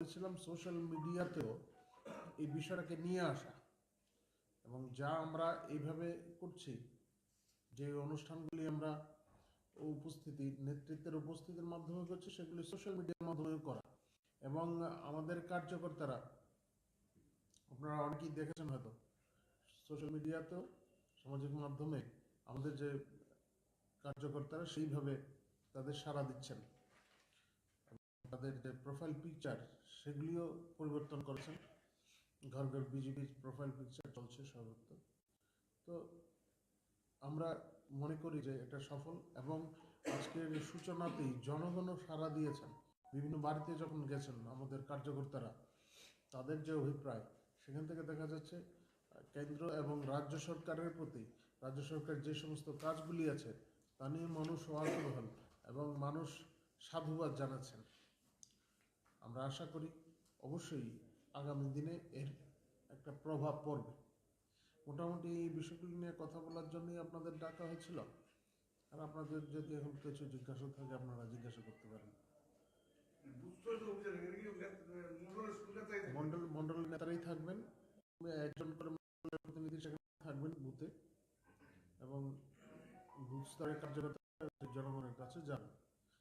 বলেছিলাম সোশ্যাল মিডিয়াতেও এই বিষয়টাকে নিয়ে আসা, এবং যা আমরা এইভাবে করছি, যে অনুষ্ঠানগুলি আমরা নেতৃত্বের উপস্থিতির মাধ্যমে করছি, সেগুলি সোশ্যাল মিডিয়ার মাধ্যমে করা। এবং আমাদের কার্যকর্তারা, আপনারা অনেকেই দেখেছেন হয়তো সোশ্যাল মিডিয়াতেও, সামাজিক মাধ্যমে আমাদের যে কার্যকর্তারা সেইভাবে তাদের সাড়া দিচ্ছেন, তাদের যে প্রোফাইল পিকচার সেগুলিও পরিবর্তন করেছেন। ঘর ঘর বিজেপির প্রোফাইল পিকচার চলছে সর্বত্র। তো আমরা মনে করি যে এটা সফল, এবং আজকের সূচনাতেই জনগণও সাড়া দিয়েছেন। বিভিন্ন বাড়িতে যখন গেছেন আমাদের কার্যকর্তারা, তাদের যে অভিপ্রায়, সেখান থেকে দেখা যাচ্ছে কেন্দ্র এবং রাজ্য সরকারের প্রতি, রাজ্য সরকার যে সমস্ত কাজগুলি আছে তা নিয়ে মানুষ ওয়াকিবহাল এবং মানুষ সাধুবাদ জানাচ্ছেন। আমরা আশা করি অবশ্যই আগামী দিনে এর একটা প্রভাব পড়বে। মোটামুটি এই বিষয়গুলি নিয়ে কথা বলার জন্যই আপনাদের ডাকা হয়েছিল। আর আপনাদের যদি এখন কিছু জিজ্ঞাসা থাকে আপনারা জিজ্ঞাসা করতে পারেন। মন্ডলের নেতারাই থাকবেন, একজন করে মন্ডলের প্রতিনিধি সেখানে থাকবেন বুথে, এবং বুথ স্তরের কার্যকর্তা জনগণের কাছে যাবেন।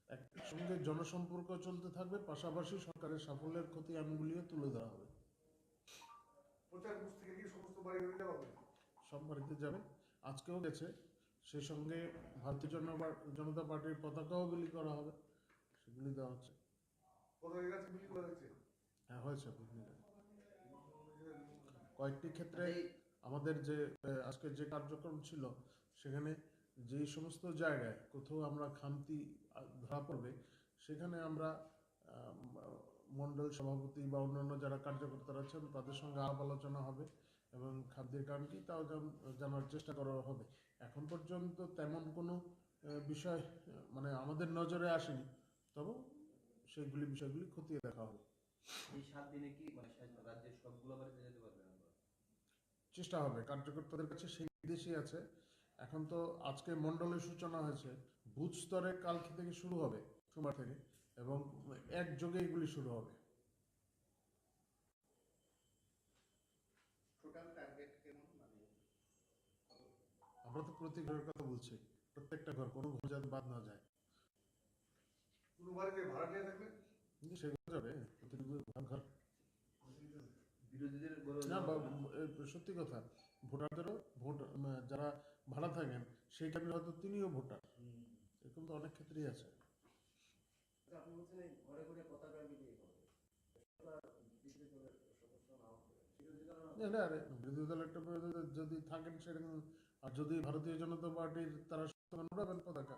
একসঙ্গে জনসম্পর্ক চলতে থাকবে, পাশাপাশি সরকারের সাফল্যের খতিয়ানগুলিও তুলে ধরা হবে। সব বাড়িতে যাবে, আজকেও গেছে। সেই সঙ্গে ভারতীয় জনতা পার্টির পতাকাও বিলি করা হবে, সেগুলি দেওয়া হচ্ছে। হ্যাঁ, হয়েছে বিভিন্ন কয়েকটি ক্ষেত্রে। আমাদের যে আজকের যে কার্যক্রম ছিল, সেখানে যেই সমস্ত জায়গায় কোথাও আমরা খামতি ধরা পড়বে, সেখানে আমরা মণ্ডল সভাপতি বা অন্যান্য যারা কার্যকর্তারা আছেন তাদের সঙ্গে আলাপ আলোচনা হবে, এবং খাদ্যের কারণ কি তাও জানার চেষ্টা করা হবে। এখন পর্যন্ত তেমন কোনো বিষয় মানে আমাদের নজরে আসেনি, তবে বিষয়গুলি খতিয়ে দেখা হবে। এই 7 দিনে কি মানে রাজ্যের সবগুলো বাড়িতে যেতে পারবেন? চেষ্টা হবে, কার্যকর্তাদের কাছে সেই নির্দেশই আছে। এখন তো আজকে মণ্ডলের সূচনা হয়েছে, বুথ স্তরে কালকে থেকে শুরু হবে, সোমবার থেকে, এবং একযোগে এগুলি শুরু হবে। আমরা তো প্রতি ঘরের কথা বলছি, প্রত্যেকটা ঘর, কোনো ঘর যাতে বাদ না যায়। সেগুলো যাবে ঘর। না, সত্যি কথা, ভোটারদেরও ভোট, যারা ভাড়া থাকেন সেই টাইমে হয়তো তিনিও ভোটার, এরকম তো অনেক ক্ষেত্রেই আছে। বিরোধী দল একটা যদি থাকেন সেরকম, আর যদি ভারতীয় জনতা পার্টির তারা উড়াবেন পতাকা।